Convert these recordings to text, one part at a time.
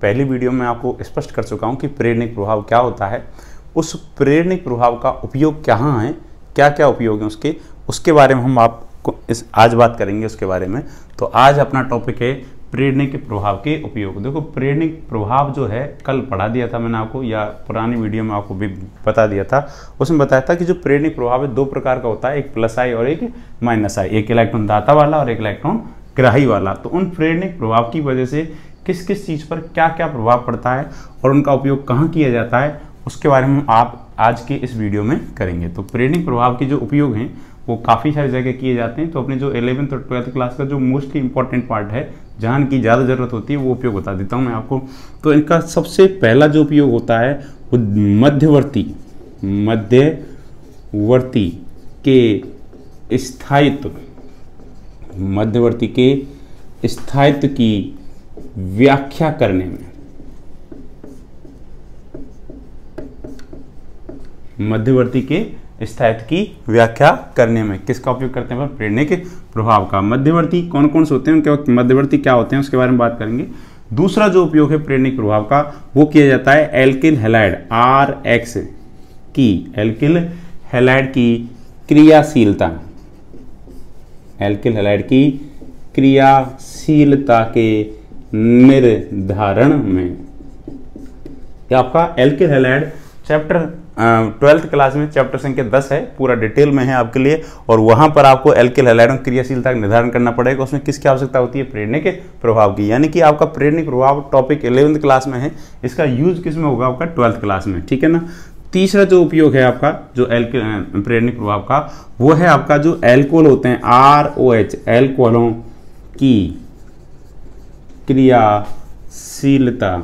पहली वीडियो में आपको स्पष्ट कर चुका हूं कि प्रेरणिक प्रभाव क्या होता है, उस प्रेरणिक प्रभाव का उपयोग कहाँ है, क्या क्या उपयोग है उसके बारे में हम आपको आज बात करेंगे उसके बारे में। तो आज अपना टॉपिक है प्रेरणिक प्रभाव के उपयोग। देखो, प्रेरणिक प्रभाव जो है कल पढ़ा दिया था मैंने आपको, या पुरानी वीडियो में आपको भी बता दिया था। उसमें बताया था कि जो प्रेरणिक प्रभाव है दो प्रकार का होता है, एक प्लस आई और एक माइनस आई, एक इलेक्ट्रॉन दाता वाला और एक इलेक्ट्रॉन ग्राही वाला। तो उन प्रेरणिक प्रभाव की वजह से किस किस चीज़ पर क्या क्या प्रभाव पड़ता है और उनका उपयोग कहाँ किया जाता है, उसके बारे में आप आज के इस वीडियो में करेंगे। तो प्रेरणिक प्रभाव के जो उपयोग हैं वो काफ़ी सारी जगह किए जाते हैं। तो अपने जो 11th और 12th क्लास का जो मोस्टली इंपॉर्टेंट पार्ट है, जहाँ की ज़्यादा ज़रूरत होती है, वो उपयोग बता देता हूँ मैं आपको। तो इनका सबसे पहला जो उपयोग होता है वो मध्यवर्ती के स्थायित्व, मध्यवर्ती के स्थायित्व की व्याख्या करने में, मध्यवर्ती के स्थायित्व की व्याख्या करने में किसका उपयोग करते हैं? प्रेरणिक प्रभाव का। मध्यवर्ती कौन कौन से होते हैं, उनके मध्यवर्ती क्या होते हैं, उसके बारे में बात करेंगे। दूसरा जो उपयोग है प्रेरणिक प्रभाव का वो किया जाता है एल्किल हैलाइड RX की, एल्किल हैलाइड की क्रियाशीलता, एल्किल हैलाइड की क्रियाशीलता के निर्धारण में। ये आपका alkyl halide chapter 12th class में चैप्टर संख्या 10 है, पूरा डिटेल में है आपके लिए, और वहां पर आपको एल्किल हैलाइड और क्रियाशीलता का निर्धारण करना पड़ेगा। उसमें किसकी आवश्यकता होती है? प्रेरणिक प्रभाव की। यानी कि आपका प्रेरणिक प्रभाव टॉपिक 11th क्लास में है, इसका यूज किस में होगा? आपका 12th क्लास में, ठीक है ना। तीसरा जो उपयोग है आपका जो प्रेरणिक प्रभाव का वो है आपका जो एल्कोहल होते हैं ROH, एल्कोहलों की क्रियाशीलता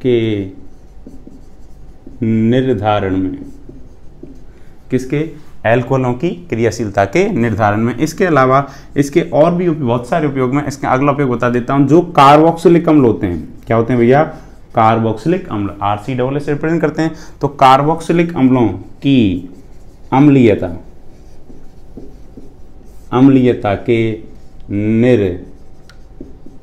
के निर्धारण में, किसके? एल्कोहलों की क्रियाशीलता के निर्धारण में। इसके अलावा इसके और भी बहुत सारे उपयोग में, इसका अगला उपयोग बता देता हूं। जो कार्बोक्सिलिक अम्ल होते हैं, क्या होते हैं भैया? कार्बोक्सिलिक अम्ल, RCAA से रिप्रेजेंट करते हैं। तो कार्बोक्सिलिक अम्लों की अम्लीयता के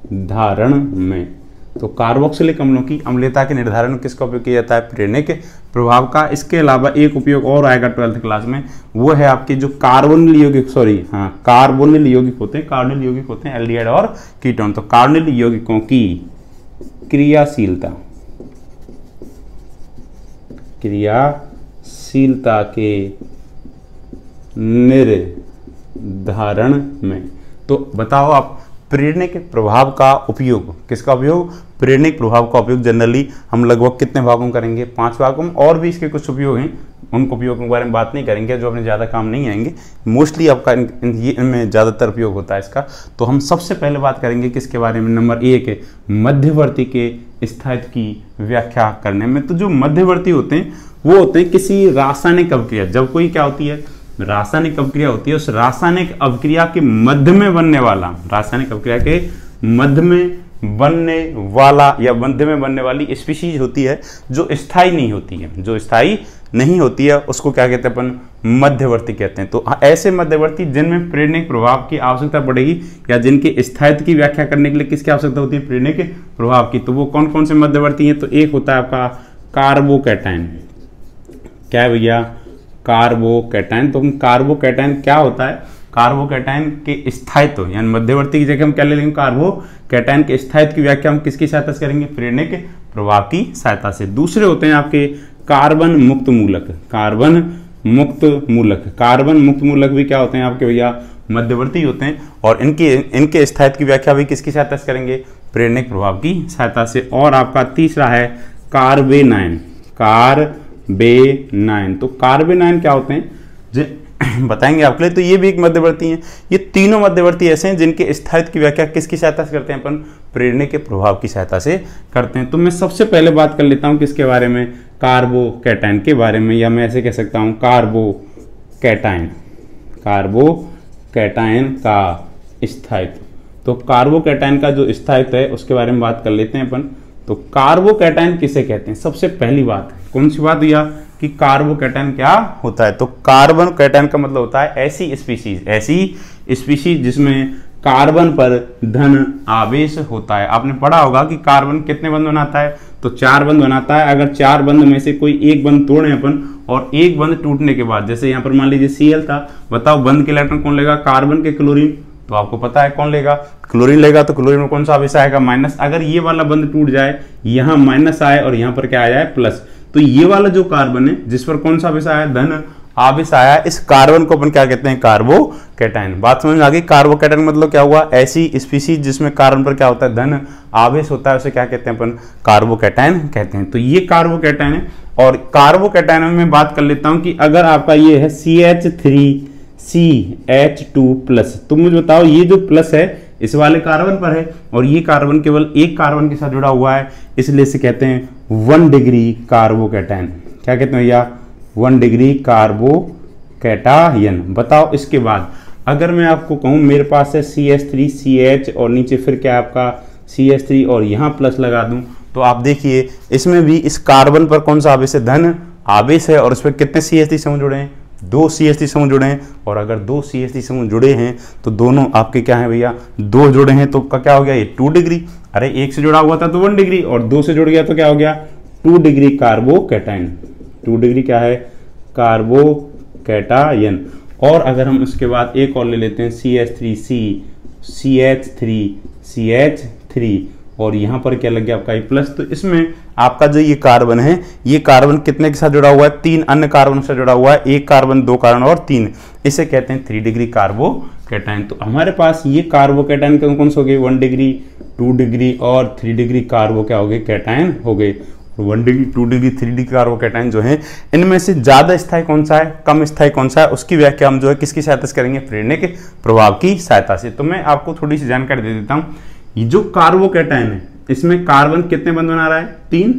निर्धारण में, तो कार्बोक्सिलिक अम्लों की अम्लीयता के निर्धारण में किसका उपयोग किया जाता है? प्रेरणिक प्रभाव का। इसके अलावा एक उपयोग और आएगा 12th क्लास में, वो है आपके जो कार्बोनिल यौगिक होते हैं एल्डिहाइड और कीटोन। तो कार्बोनिल यौगिकों की क्रियाशीलता के निर्धारण में। तो बताओ आप, प्रेरणिक प्रभाव का उपयोग, किसका उपयोग? प्रेरणिक प्रभाव का उपयोग जनरली हम लगभग कितने भागों में करेंगे? 5 भागों में। और भी इसके कुछ उपयोग हैं, उन उपयोगों के बारे में बात नहीं करेंगे जो अपने ज़्यादा काम नहीं आएंगे। मोस्टली आपका इनमें ज़्यादातर उपयोग होता है इसका। तो हम सबसे पहले बात करेंगे किसके बारे में? नंबर 1 है मध्यवर्ती के स्थायित्व की व्याख्या करने में। तो जो मध्यवर्ती होते हैं वो होते हैं किसी रासायनिक अभिक्रिया, जब कोई क्या होती है? रासायनिक अभिक्रिया होती है, उस रासायनिक अभिक्रिया के मध्य में बनने वाला, रासायनिक अभिक्रिया के मध्य में बनने वाला या मध्य में बनने वाली स्पीशीज होती है जो स्थायी नहीं होती है, उसको क्या कहते हैं अपन? मध्यवर्ती कहते हैं। तो ऐसे मध्यवर्ती जिनमें प्रेरणिक प्रभाव की आवश्यकता पड़ेगी या जिनके स्थायित्व की व्याख्या करने के लिए किसकी आवश्यकता होती है? प्रेरणिक प्रभाव की। तो वो कौन कौन से मध्यवर्ती हैं? तो एक होता है आपका कार्बोकैटायन। क्या है भैया? कार्बोकैटायन। तो हम कार्बोकैटायन क्या होता है? कार्बोकैटायन के स्थायित्व यानी मध्यवर्ती की जगह हम क्या ले लेंगे? कार्बोकैटायन के स्थायित्व की व्याख्या हम किसकी सहायता से करेंगे? प्रेरणिक प्रभाव की सहायता से। दूसरे होते हैं आपके कार्बन मुक्त मूलक। कार्बन मुक्त मूलक भी क्या होते हैं आपके भैया? मध्यवर्ती होते हैं, और इनके स्थायित्व की व्याख्या भी किसकी सहायता से करेंगे? प्रेरणिक प्रभाव की सहायता से। और आपका तीसरा है कार्बेनायन। तो कार्बेनायन क्या होते हैं बताएंगे आपके लिए। तो ये भी एक मध्यवर्ती हैं। ये तीनों मध्यवर्ती ऐसे हैं जिनके स्थायित्व की व्याख्या किसकी सहायता से करते हैं अपन? प्रेरणिक के प्रभाव की सहायता से करते हैं। तो मैं सबसे पहले बात कर लेता हूं किसके बारे में? कार्बोकैटायन के बारे में, या मैं ऐसे कह सकता हूं कार्बोकैटायन का स्थायित्व। तो कार्बोकैटायन का जो स्थायित्व है उसके बारे में बात कर लेते हैं अपन। तो कार्बोकैटायन किसे कहते हैं? सबसे पहली बात कौन सी बात भैया? कि कार्बोकैटायन क्या होता है। तो कार्बोकैटायन का मतलब होता है ऐसी स्पीशीज जिसमें कार्बन पर धन आवेश होता है। आपने पढ़ा होगा कि कार्बन कितने बंध बनाता है, तो 4 बंध बनाता है। अगर 4 बंध में से कोई एक बंध तोड़े अपन और एक बंध टूटने के बाद, जैसे यहाँ पर मान लीजिए Cl था, बताओ बंध के इलेक्ट्रॉन कौन लेगा, कार्बन के क्लोरीन, तो आपको पता है कौन लेगा, क्लोरीन लेगा। तो क्लोरीन में कौन सा आवेश आएगा, माइनस। अगर ये वाला बंध टूट जाए, यहाँ माइनस आए और यहाँ पर क्या आ जाए, प्लस, तो ये वाला जो कार्बन है जिस पर कौन सा आवेश आया, धन आवेश आया, इस कार्बन को अपन क्या कहते हैं, कार्बोकैटायन। बात समझ में आ गई। कार्बोकैटायन मतलब क्या हुआ, ऐसी स्पीशीज जिसमें कार्बन पर क्या होता है, धन आवेश होता है, उसे क्या कहते हैं अपन, कार्बोकैटायन कहते हैं। तो ये कार्बोकैटायन है। और कार्बोकैटायन में बात कर लेता हूं कि अगर आपका ये है CH3CH2+, तो मुझे बताओ ये जो प्लस है इस वाले कार्बन पर है और ये कार्बन केवल एक कार्बन के साथ जुड़ा हुआ है, इसलिए इसे कहते हैं 1 डिग्री कार्बोकैटायन। क्या कहते हैं भैया, 1 डिग्री कार्बोकैटायन। बताओ इसके बाद अगर मैं आपको कहूं मेरे पास है CH3CH और नीचे फिर क्या आपका CH3 और यहाँ प्लस लगा दूं, तो आप देखिए इसमें भी इस कार्बन पर कौन सा आवेश है, धन आवेश है। और इस पर कितने CH3 समूह जुड़े हैं, 2 CH3 समूह जुड़े हैं। और अगर 2 CH3 समूह जुड़े हैं तो दोनों आपके क्या है भैया, 2 जुड़े हैं, तो क्या हो गया, ये 2 डिग्री। अरे एक से जुड़ा हुआ था तो 1 डिग्री और 2 से जुड़ गया तो क्या हो गया, 2 डिग्री कार्बोकैटायन। 2 डिग्री क्या है, कार्बोकैटायन। और अगर हम उसके बाद एक और ले लेते हैं CH3 और यहाँ पर क्या लग गया आपका ये प्लस, तो इसमें आपका जो ये कार्बन है, ये कार्बन कितने के साथ जुड़ा हुआ है, 3 अन्य कार्बन से जुड़ा हुआ है, 1 कार्बन 2 कार्बन और 3, इसे कहते हैं 3 डिग्री कार्बोकैटायन। तो हमारे पास ये कार्बोकैटायन कौन से हो गए, 1 डिग्री 2 डिग्री और 3 डिग्री कार्बो क्या हो गए, कैटायन हो गए। 1 डिग्री 2 डिग्री 3 डिग्री कार्बोकैटायन जो है, इनमें से ज्यादा स्थायी कौन सा है, कम स्थायी कौन सा है, उसकी व्याख्या हम जो है किसकी सहायता से करेंगे, प्रेरणा के प्रभाव की सहायता से। तो मैं आपको थोड़ी सी जानकारी दे देता हूँ। ये जो कार्बोकैटायन है इसमें कार्बन कितने बंध बना रहा है, 3,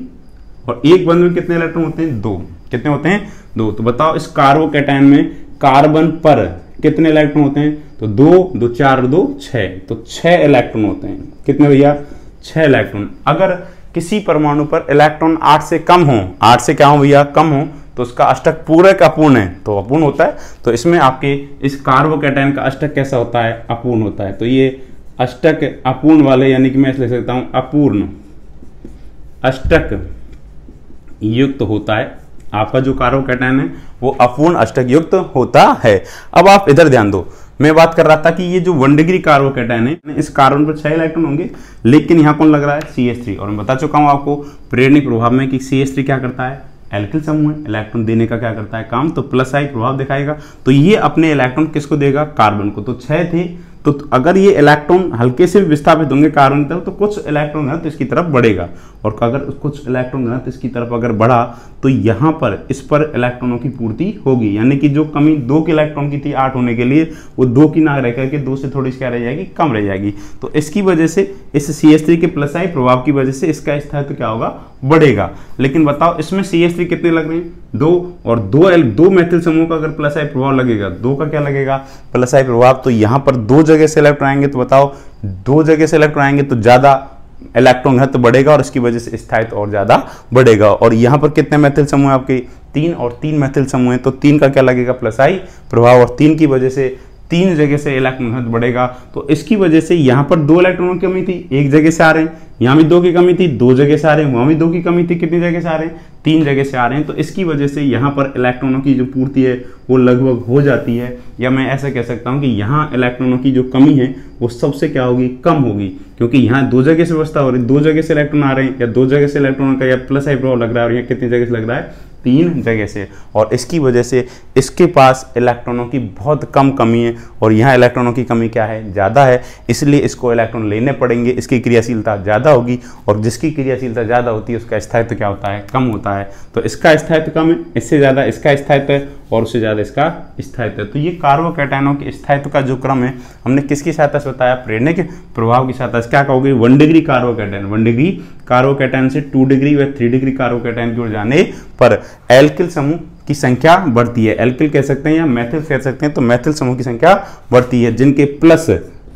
और एक बंध में कितने इलेक्ट्रॉन होते हैं, 2। कितने होते हैं, 2। तो बताओ इस कार्बोकैटायन में कार्बन पर कितने इलेक्ट्रॉन होते हैं, तो 2, 2 4 2 6, तो 6 इलेक्ट्रॉन होते हैं। कितने भैया, 6 इलेक्ट्रॉन। अगर किसी परमाणु पर इलेक्ट्रॉन 8 से कम हो, 8 से क्या हो भैया, कम हो, तो उसका अष्टक पूरक अपूर्ण है, तो अपूर्ण होता है। तो इसमें आपके इस कार्बोकैटायन का अष्टक कैसा होता है, अपूर्ण होता है। तो ये अष्टक अपूर्ण वाले, यानी कि मैं लिख सकता हूं अपूर्ण अष्टक युक्त होता है। आपका जो कार्बोकैटायन है वो अपूर्ण अष्टक युक्त होता है। अब आप इधर ध्यान दो, मैं बात कर रहा था कि ये जो 1 डिग्री कार्बोकैटायन है, इस कार्बन पर 6 इलेक्ट्रॉन होंगे, लेकिन यहाँ कौन लग रहा है, CH3। और मैं बता चुका हूं आपको प्रेरणिक प्रभाव में कि CH3 क्या करता है, एल्किल समूह है, इलेक्ट्रॉन देने का क्या करता है, काम, तो प्लस आई प्रभाव दिखाएगा। तो ये अपने इलेक्ट्रॉन किसको देगा, कार्बन को। तो 6 थे, तो अगर ये इलेक्ट्रॉन हल्के से भी विस्थापित होंगे कार्बन की तरफ, तो कुछ इलेक्ट्रॉन है तो इसकी तरफ बढ़ेगा, और अगर कुछ इलेक्ट्रॉन है तो इसकी तरफ अगर बढ़ा तो यहाँ पर इस पर इलेक्ट्रॉनों की पूर्ति होगी। यानी कि जो कमी 2 के इलेक्ट्रॉन की थी 8 होने के लिए, वो 2 की ना रह करके 2 से थोड़ी सी क्या रह जाएगी, कम रह जाएगी। तो इसकी वजह से इस CH3 के प्लस आई प्रभाव की वजह से इसका स्थायित्व क्या होगा, बढ़ेगा। लेकिन बताओ इसमें CH3 कितने लग रहे हैं, 2, और 2 मैथिल समूह का अगर प्लस आई प्रभाव लगेगा, 2 का क्या लगेगा, प्लस आई प्रभाव। तो यहाँ पर 2 जगह से इलेक्ट्रॉन आएंगे, तो बताओ 2 जगह से इलेक्ट्रॉन आएंगे तो ज्यादा इलेक्ट्रॉन घनत्व बढ़ेगा और इसकी वजह से स्थायित्व और ज्यादा बढ़ेगा। और यहाँ पर कितने मैथिल समूह आपके, 3, और 3 मैथिल समूह है, तो 3 का क्या लगेगा, प्लस आई प्रभाव, और 3 की वजह से 3 जगह से इलेक्ट्रॉन घनत्व बढ़ेगा। तो इसकी वजह से यहाँ पर 2 इलेक्ट्रॉनों की कमी थी, 1 जगह से आ रहे हैं, यहाँ भी 2 की कमी थी, 2 जगह से आ रहे हैं, वहां भी 2 की कमी थी, कितनी जगह से आ रहे हैं, 3 जगह से आ रहे हैं। तो इसकी वजह से यहाँ पर इलेक्ट्रॉनों की जो पूर्ति है वो लगभग हो जाती है, या मैं ऐसा कह सकता हूँ कि यहाँ इलेक्ट्रॉनों की जो कमी है वो सबसे क्या होगी, कम होगी, क्योंकि यहाँ 2 जगह से व्यवस्था हो रही है, 2 जगह से इलेक्ट्रॉन आ रहे हैं, या 2 जगह से इलेक्ट्रॉन का या प्लस आई प्रभाव लग रहा है, और यहाँ कितनी जगह से लग रहा है, 3 जगह से। और इसकी वजह से इसके पास इलेक्ट्रॉनों की बहुत कम कमी है, और यहाँ इलेक्ट्रॉनों की कमी क्या है, ज़्यादा है, इसलिए इसको इलेक्ट्रॉन लेने पड़ेंगे, इसकी क्रियाशीलता ज़्यादा होगी, और जिसकी क्रियाशीलता ज़्यादा होती है उसका स्थायित्व क्या होता है, कम होता है। तो इसका स्थायित्व कम है, इससे ज़्यादा इसका स्थायित्व है, और उससे ज़्यादा इसका स्थायित्व है। तो ये कार्बोकैटायनों के स्थायित्व का जो क्रम है हमने किसकी सहायता से बताया, प्रेरणा के प्रभाव की सहायता से। क्या कहोगे, 1 डिग्री कार्बोकैटायन, 1 डिग्री कार्बोकैटायन से 2 डिग्री व 3 डिग्री कार्बोकैटायन की ओर जाने पर एल्किल समूह की संख्या बढ़ती है। एल्किल कह सकते हैं या मैथिल कह सकते हैं, तो मैथिल समूह की संख्या बढ़ती है, जिनके प्लस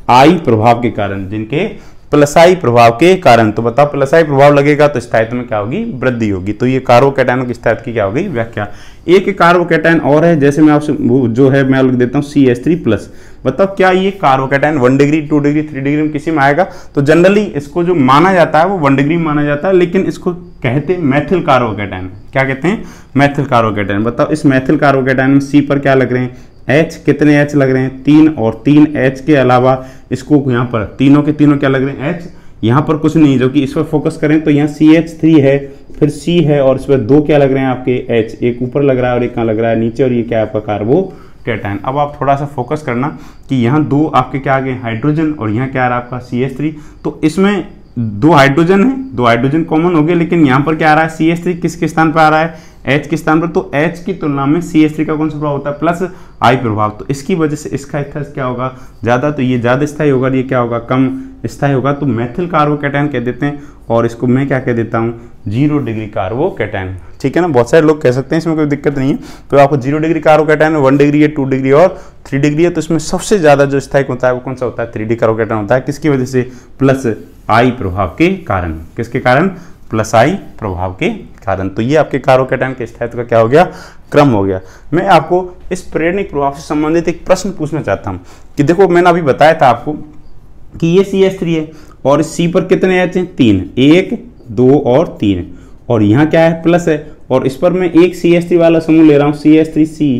आई प्रभाव के कारण, जिनके प्लस आई प्रभाव के कारण। तो बताओ प्लस आई प्रभाव लगेगा तो स्थायित्व में क्या होगी, वृद्धि होगी। तो ये कार्बोकैटायनों की स्थायित्व की क्या होगी, व्याख्या। एक कार्बोकैटायन और है, जैसे मैं आपसे जो है मैं लिख देता हूँ CH3+। बताओ क्या ये कार्बोकैटायन 1 डिग्री 2 डिग्री 3 डिग्री में किसी में आएगा? तो जनरली इसको जो माना जाता है वो 1 डिग्री में माना जाता है, लेकिन इसको कहते हैं मैथिल कार्बोकैटायन। क्या कहते हैं, मैथिल कार्बोकैटायन। बताओ इस मैथिल कार्बोकैटायन में C पर क्या लग रहे हैं, H। कितने H लग रहे हैं, 3, और 3 H के अलावा इसको यहाँ पर तीनों के तीनों क्या लग रहे हैं, H। यहाँ पर कुछ नहीं, जो कि इस पर फोकस करें तो यहाँ CH3 है, फिर C है, और इस पर 2 क्या लग रहे हैं आपके H, एक ऊपर लग रहा है और एक कहाँ लग रहा है, नीचे, और ये क्या है आपका कार्बोकैटायन। अब आप थोड़ा सा फोकस करना कि यहाँ 2 आपके क्या आ गए, हाइड्रोजन, और यहाँ क्या आ रहा है आपका CH3। तो इसमें 2 हाइड्रोजन है, 2 हाइड्रोजन कॉमन हो गए, लेकिन यहाँ पर क्या आ रहा है, CH3 किसके स्थान पर आ रहा है, H के स्थान पर। तो H की तुलना में CH3 का कौन सा प्रभाव होता है, प्लस आई प्रभाव। तो इसकी वजह से इसका स्थायित्व क्या होगा, ज़्यादा। तो ये ज़्यादा स्थायी होगा, ये क्या होगा, कम स्थायी होगा। तो मैथिल कार्बोकैटायन कह देते हैं, और इसको मैं क्या कह देता हूँ, 0 डिग्री कार्बोकैटायन। ठीक है ना, बहुत सारे लोग कह सकते हैं, इसमें कोई दिक्कत नहीं है। तो आपको 0 डिग्री कार्बोकैटायन 1 डिग्री है, 2 डिग्री और 3 डिग्री है। तो इसमें सबसे ज़्यादा जो स्थायिक होता है वो कौन सा होता है, 3D कार्बोकैटायन होता है। किसकी वजह से, प्लस आई प्रभाव के कारण। किसके कारण, प्लस आई प्रभाव के कारण। तो ये आपके कार्बोकैटायन के स्थायित्व का क्या हो गया, क्रम हो गया। मैं आपको इस प्रेरणिक प्रभाव से संबंधित एक प्रश्न पूछना चाहता हूँ कि देखो मैंने अभी बताया था आपको कि ये CH3 है, और इस C पर कितने H हैं, 3, 1 2 और 3, और यहाँ क्या है, प्लस है, और इस पर मैं एक CH3 वाला समूह ले रहा हूँ, CH3C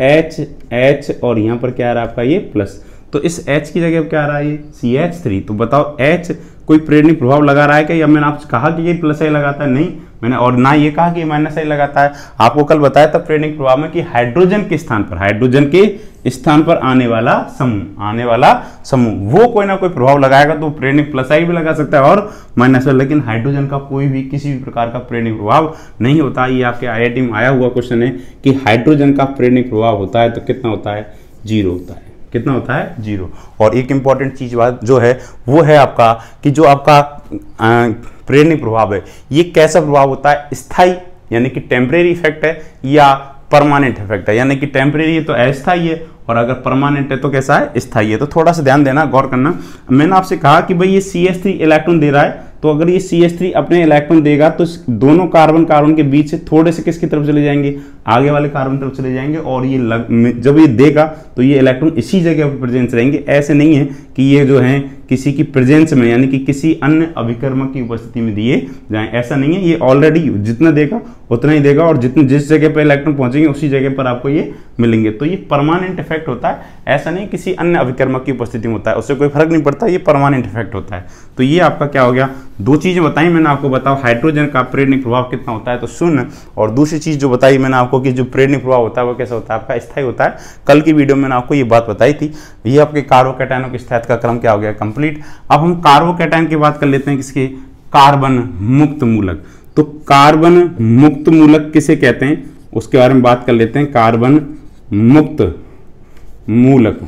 H H, और यहाँ पर क्या आ रहा है आपका ये प्लस। तो इस H की जगह क्या आ रहा है, ये CH3। तो बताओ H कोई प्रेरणिक प्रभाव लगा रहा है क्या, या मैंने आपसे कहा कि ये प्लस आई लगाता है, नहीं मैंने, और ना ये कहा कि माइनस आई लगाता है। आपको कल बताया था प्रेरणिक प्रभाव में कि हाइड्रोजन के स्थान पर, हाइड्रोजन के स्थान पर आने वाला समूह वो कोई ना कोई प्रभाव लगाएगा। तो प्रेरणिक प्लस आई भी लगा सकता है और माइनस आई, लेकिन हाइड्रोजन का कोई भी किसी भी प्रकार का प्रेरणिक प्रभाव नहीं होता। ये आपके IIT में आया हुआ क्वेश्चन है कि हाइड्रोजन का प्रेरणिक प्रभाव होता है तो कितना होता है, 0 होता है। कितना होता है, 0। और एक इंपॉर्टेंट चीज बात जो है वो है आपका कि जो आपका प्रेरणिक प्रभाव है ये कैसा प्रभाव होता है, स्थायी यानी कि टेम्परेरी इफेक्ट है, या परमानेंट इफेक्ट है। यानी कि टेम्परेरी है तो अस्थायी है, और अगर परमानेंट है तो कैसा है, स्थायी है। तो थोड़ा सा ध्यान देना, गौर करना। मैंने आपसे कहा कि भाई ये CH3 इलेक्ट्रॉन दे रहा है, तो अगर ये CH3 अपने इलेक्ट्रॉन देगा तो दोनों कार्बन कार्बन के बीच से थोड़े से किसकी तरफ चले जाएंगे, आगे वाले कार्बन तरफ चले जाएंगे, और ये जब ये देगा तो ये इलेक्ट्रॉन इसी जगह पर प्रेजेंस रहेंगे। ऐसे नहीं है कि ये जो है किसी की प्रेजेंस में यानी कि किसी अन्य अभिकर्मक की उपस्थिति में दिए जाएं, ऐसा नहीं है। ये ऑलरेडी जितना देगा उतना ही देगा, और जिस जगह पर इलेक्ट्रॉन पहुंचेंगे उसी जगह पर आपको ये मिलेंगे। तो ये परमानेंट इफेक्ट होता है, ऐसा नहीं किसी अन्य अभिकर्मक की उपस्थिति में होता है, उससे कोई फर्क नहीं पड़ता, ये परमानेंट इफेक्ट होता है। तो ये आपका क्या हो गया, 2 चीजें बताई मैंने आपको। बताओ हाइड्रोजन का प्रेरणिक प्रभाव कितना होता है, तो 0। और दूसरी चीज जो बताई मैंने आपको कि जो प्रेरणिक प्रभाव होता है वो कैसा होता है, आपका स्थायी होता है। कल की वीडियो में मैंने आपको ये बात बताई थी। ये आपके कार्बोकैटायनों के स्थायित्व का क्रम क्या हो गया, कंप्लीट। अब हम कार्बोकैटायन की बात कर लेते हैं, किसके, कार्बन मुक्त मूलक। तो कार्बन मुक्त मूलक किसे कहते हैं उसके बारे में बात कर लेते हैं। कार्बन मुक्त मूलक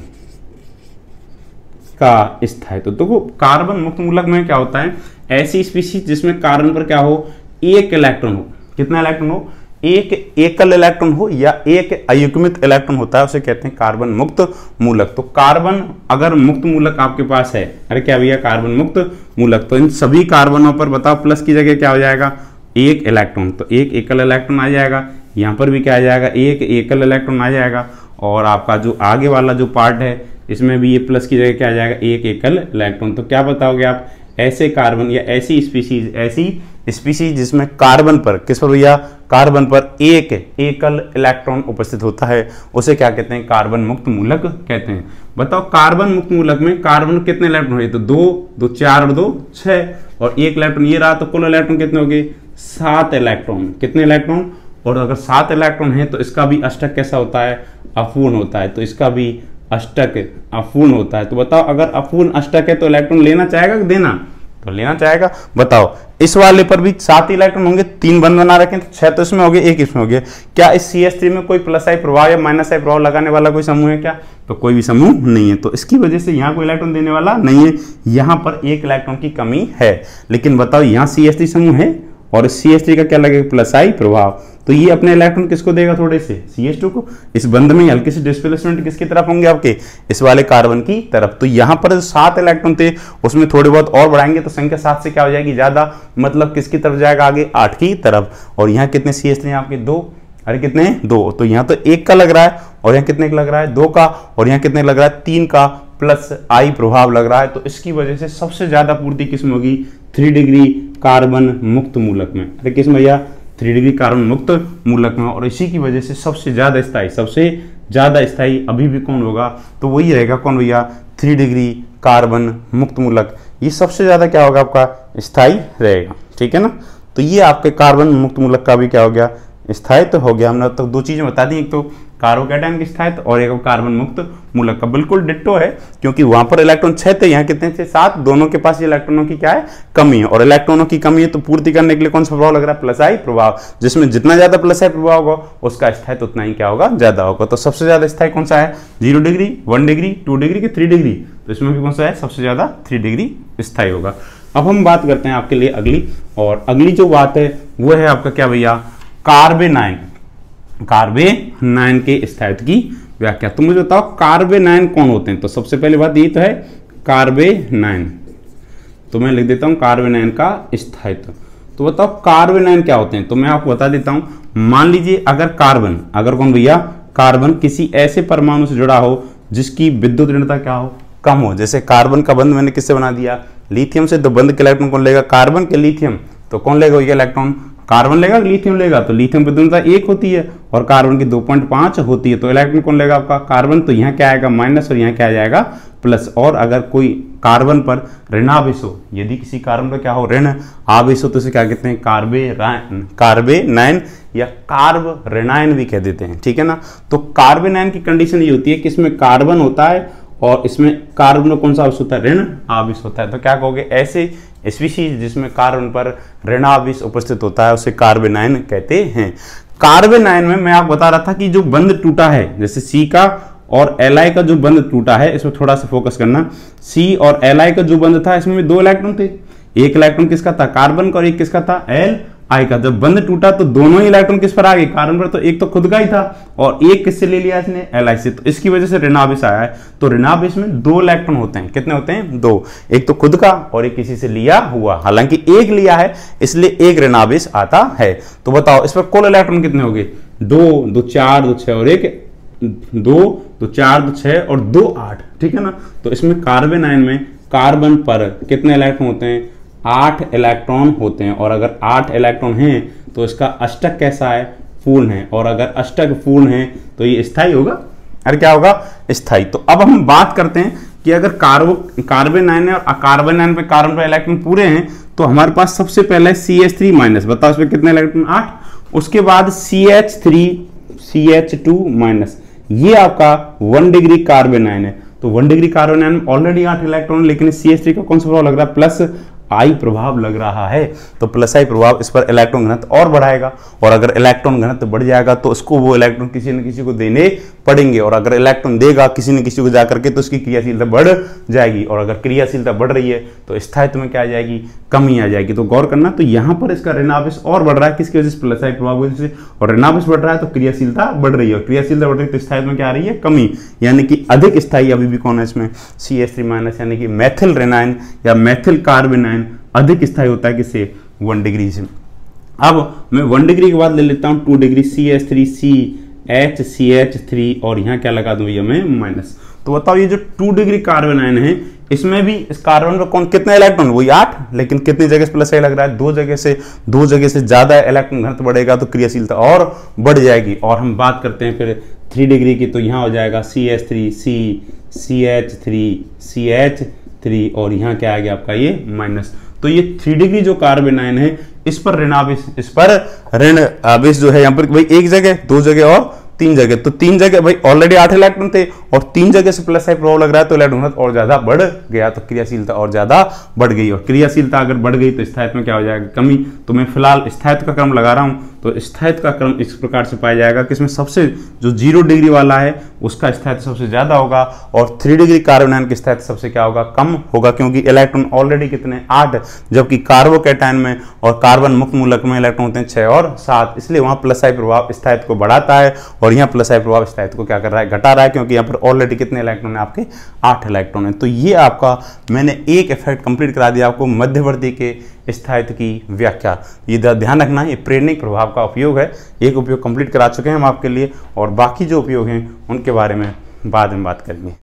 का स्थायित्व। तो कार्बन मुक्त मूलक में क्या होता है, ऐसी स्पीशीज जिसमें कार्बन पर क्या हो, एक इलेक्ट्रॉन हो। कितना इलेक्ट्रॉन हो, एक एकल इलेक्ट्रॉन हो या एक अयुग्मित इलेक्ट्रॉन होता है, उसे कहते हैं कार्बन मुक्त मूलक। तो कार्बन अगर मुक्त मूलक आपके पास है, अरे क्या भैया कार्बन मुक्त मूलक, तो इन सभी कार्बनों पर बताओ प्लस की जगह क्या हो जाएगा, एक इलेक्ट्रॉन। तो एक एकल इलेक्ट्रॉन आ जाएगा, यहाँ पर भी क्या आ जाएगा, एक एकल इलेक्ट्रॉन आ जाएगा, और आपका जो आगे वाला जो पार्ट है इसमें भी ये प्लस की जगह क्या आ जाएगा, एक एकल इलेक्ट्रॉन। तो क्या बताओगे आप, ऐसे कार्बन या ऐसी स्पीशीज जिसमें कार्बन पर, किस पर भैया, कार्बन पर एक एकल इलेक्ट्रॉन उपस्थित होता है, उसे क्या कहते हैं, कार्बन मुक्त मूलक कहते हैं। बताओ कार्बन मुक्त मूलक में कार्बन कितने इलेक्ट्रॉन हुए, तो 2 4 और 2 6, और एक इलेक्ट्रॉन ये रहा, तो कुल इलेक्ट्रॉन कितने हो गए, 7 इलेक्ट्रॉन। कितने इलेक्ट्रॉन, और अगर 7 इलेक्ट्रॉन है तो इसका भी अष्टक कैसा होता है, अपूर्ण होता है। तो इसका भी अष्टक अपूर्ण होता है। तो बताओ अगर अपूर्ण अष्टक है तो इलेक्ट्रॉन लेना चाहेगा कि देना, तो लेना चाहेगा। बताओ इस वाले पर भी 7 इलेक्ट्रॉन होंगे, 3 बंद बना रखें तो 6 तो इसमें हो गए, 1 इसमें हो गया। क्या इस CH3 में कोई प्लस आई प्रभाव या माइनस आई प्रभाव लगाने वाला कोई समूह है क्या, तो कोई भी समूह नहीं है। तो इसकी वजह से यहाँ कोई इलेक्ट्रॉन देने वाला नहीं है, यहाँ पर 1 इलेक्ट्रॉन की कमी है। लेकिन बताओ यहाँ CH3 समूह है और CH3 का क्या लगेगा प्लस आई प्रभाव। तो ये अपने इलेक्ट्रॉन किसको देगा थोड़े से CH2 को। इस बंध में हल्के से डिस्प्लेसमेंट किसकी तरफ होंगे आपके इस वाले कार्बन की तरफ। तो यहाँ पर जो 7 इलेक्ट्रॉन थे उसमें थोड़े बहुत और बढ़ाएंगे तो संख्या 7 से क्या हो जाएगी ज्यादा, मतलब किसकी तरफ जाएगा आगे 8 की तरफ। और यहाँ कितने CH3 हैं आपके 2, अरे कितने 2, तो यहाँ तो 1 का लग रहा है और यहाँ कितने का लग रहा है 2 का, और यहाँ कितने लग रहा है 3 का प्लस आई प्रभाव लग रहा है। तो इसकी वजह से सबसे ज्यादा पूर्ति किसमें होगी 3 डिग्री कार्बन मुक्त मूलक में। अरे किस भैया 3 डिग्री कार्बन मुक्त मूलक में। और इसी की वजह से सबसे ज्यादा स्थायी अभी भी कौन होगा, तो वही रहेगा कौन भैया 3 डिग्री कार्बन मुक्त मूलक। ये सबसे ज्यादा क्या होगा आपका स्थायी रहेगा, ठीक है ना। तो ये आपके कार्बन मुक्त मूलक का भी क्या हो गया स्थायित्व हो गया। हमने अब तक 2 चीजें बता दी, एक तो कार्बोकैटायन की स्थायित्व और एक कार्बन मुक्त मूलक का। बिल्कुल डिट्टो है क्योंकि वहां पर इलेक्ट्रॉन 6 थे, यहाँ कितने थे 7, दोनों के पास इलेक्ट्रॉनों की क्या है कमी है। और इलेक्ट्रॉनों की कमी है तो पूर्ति करने के लिए कौन सा प्रभाव लग रहा है प्लस आई प्रभाव, जिसमें जितना ज्यादा प्लस आई प्रभाव होगा उसका स्थायित्व उतना ही क्या होगा ज्यादा होगा। तो सबसे ज्यादा स्थायी कौन सा है 0 डिग्री 1 डिग्री 2 डिग्री के 3 डिग्री, तो इसमें भी कौन सा है सबसे ज्यादा 3 डिग्री स्थायी होगा। अब हम बात करते हैं आपके लिए अगली, और अगली जो बात है वो है आपका क्या भैया कार्बेनाइन के स्थायित्व की व्याख्या। तो मुझे बताओ कार्बेनाइन कौन होते हैं। तो सबसे पहले बात ये तो है कार्बेनाइन, तो मैं लिख देता हूं कार्बेनाइन का स्थायित्व। तो बताओ कार्बेनाइन क्या होते हैं, तो मैं आपको बता देता हूं। मान लीजिए अगर कौन भैया कार्बन किसी ऐसे परमाणु से जुड़ा हो जिसकी विद्युत ऋणता क्या हो कम हो। जैसे कार्बन का बंध मैंने किससे बना दिया लिथियम से, तो बंध के इलेक्ट्रॉन कौन लेगा कार्बन के लिथियम, तो कौन लेगा ये इलेक्ट्रॉन कार्बन लेगा लिथियम लेगा। तो लिथियम विद्युत ऋणता 1 होती है और कार्बन की 2.5 होती है, तो इलेक्ट्रॉन कौन लेगा आपका कार्बन। तो यहाँ क्या आएगा माइनस और यहाँ क्या आ जाएगा प्लस। और अगर कोई कार्बन पर ऋणावेश हो, यदि किसी कार्बन पर क्या हो ऋण आवेश हो तो इसे क्या कहते हैं कार्बेनाइन या कार्ब ऋणायन भी कह देते हैं, ठीक है ना। तो कार्बेनाइन की कंडीशन ये होती है कि इसमें कार्बन होता है और इसमें कार्बन में कौन सा आवेश होता है ऋण आवेश होता है। तो क्या कहोगे ऐसे स्पीशीज जिसमें कार्बन पर ऋण आवेश उपस्थित होता है उसे कार्बेनाइन कहते हैं। कार्बेनाइन में मैं आपको बता रहा था कि जो बंध टूटा है, जैसे सी का और Li का जो बंध टूटा है, इसमें थोड़ा सा फोकस करना। सी और Li का जो बंध था इसमें 2 इलेक्ट्रॉन थे, एक इलेक्ट्रॉन किसका था कार्बन का और एक किसका था Li का। जब बंध टूटा तो दोनों ही इलेक्ट्रॉन किस पर आ गए कार्बन पर, तो एक तो खुद का ही था और एक किससे ले लिया इसने Li से, तो इसकी वजह से ऋणावेश आया है। तो ऋणावेश में 2 इलेक्ट्रॉन होते हैं, कितने होते हैं 2, एक तो खुद का और एक किसी से लिया हुआ। हालांकि एक लिया है इसलिए एक ऋणावेश आता है। तो बताओ इस पर कुल इलेक्ट्रॉन कितने हो गए 2 2 4 2 6 और 1 2 2 4 2 6 और 2 8, ठीक है ना। तो इसमें कार्बेनाइन में कार्बन पर कितने इलेक्ट्रॉन होते हैं 8 इलेक्ट्रॉन होते हैं। और अगर 8 इलेक्ट्रॉन हैं तो इसका अष्टक कैसा है पूर्ण है, और अगर अष्टक पूर्ण है तो ये स्थायी होगा। अरे क्या होगा स्थायी। तो अब हम बात करते हैं कि अगर कार्बेनाइन है और अकार्बेनाइन पे कार्बन पर इलेक्ट्रॉन पूरे हैं तो हमारे पास सबसे पहले CH3 माइनस, बताओ इसमें कितने इलेक्ट्रॉन 8, उसके बाद CH3 CH2 माइनस, ये आपका 1 डिग्री कार्बेनाइन है। तो 1 डिग्री कार्बेनाइन में ऑलरेडी 8 इलेक्ट्रॉन, लेकिन CH3 का कौन सा प्रभाव लग रहा है प्लस आई प्रभाव लग रहा है। तो प्लस आई प्रभाव इस पर इलेक्ट्रॉन घनत्व और बढ़ाएगा, और अगर इलेक्ट्रॉन घनत्व बढ़ जाएगा तो उसको वो इलेक्ट्रॉन किसी न किसी को देने पड़ेंगे, और अगर इलेक्ट्रॉन देगा किसी न किसी को जाकर के तो उसकी क्रियाशीलता बढ़ जाएगी, और अगर क्रियाशीलता बढ़ रही है तो स्थायित्व में क्या आ जाएगी कमी आ जाएगी। तो गौर करना, तो यहाँ पर इसका ऋणावेश और बढ़ रहा है किसकी वजह से प्लस आई प्रभाव की वजह से, और ऋणावेश बढ़ रहा है तो क्रियाशीलता बढ़ रही है, और क्रियाशीलता बढ़ रही है तो स्थायित्व में क्या आ रही है कमी, यानी कि अधिक स्थायी अभी भी कौन है इसमें CH3 माइनस, यानी कि मैथिल ऋणायन या मैथिल कार्बेनाइन अधिक स्थायी होता है किससे 1 डिग्री से। अब मैं 1 डिग्री के बाद ले लेता हूं 2 डिग्री CH3 CH3 और यहाँ क्या लगा दूं भैया मैं माइनस। तो बताओ ये जो 2 डिग्री कार्बेनाइन है इसमें भी इस कार्बन पर कौन कितने इलेक्ट्रॉन, वही 8, लेकिन कितनी जगह से प्लस आई लग रहा है 2 जगह से ज्यादा इलेक्ट्रॉन घनत्व बढ़ेगा तो क्रियाशीलता और बढ़ जाएगी। और हम बात करते हैं फिर 3 डिग्री की, तो यहाँ हो जाएगा CH3 CH3 और यहाँ क्या आ गया आपका ये माइनस। तो ये 3 डिग्री जो कार्बेनाइन है इस पर ऋण आवेश जो है यहाँ पर भाई 1 जगह 2 जगह और 3 जगह, तो 3 जगह भाई ऑलरेडी 8 इलेक्ट्रॉन थे और 3 जगह से प्लस साइन प्रभाव लग रहा है तो इलेक्ट्रॉन घनत्व और ज्यादा बढ़ गया, तो क्रियाशीलता और ज्यादा बढ़ गई, और क्रियाशीलता अगर बढ़ गई तो स्थायित्व में क्या हो जाएगा, कमी। तो मैं फिलहाल स्थायित्व का क्रम लगा रहा हूं, तो स्थायित्व का क्रम इस प्रकार से पाया जाएगा कि इसमें सबसे जो 0 डिग्री वाला है उसका स्थायित्व सबसे ज्यादा होगा और 3 डिग्री कार्बन आयन की स्थायित्व सबसे क्या होगा, कम होगा, क्योंकि इलेक्ट्रॉन ऑलरेडी कितने 8, जबकि कार्बोकैटायन में और कार्बन मुक्त मूलक में इलेक्ट्रॉन होते हैं 6 और 7, इसलिए वहां प्लस आई प्रभाव स्थायित्व को बढ़ाता है और यहाँ प्लस आई प्रभाव स्थायित्व को क्या कर रहा है, घटा रहा है, क्योंकि यहाँ पर ऑलरेडी कितने इलेक्ट्रॉन है आपके 8 इलेक्ट्रॉन है। तो ये आपका मैंने एक इफेक्ट कंप्लीट करा दिया आपको मध्यवर्ती के स्थायित्व की व्याख्या। ये ध्यान रखना है, ये प्रेरणिक प्रभाव का उपयोग है, एक उपयोग कंप्लीट करा चुके हैं हम आपके लिए और बाकी जो उपयोग हैं उनके बारे में बाद में बात करेंगे।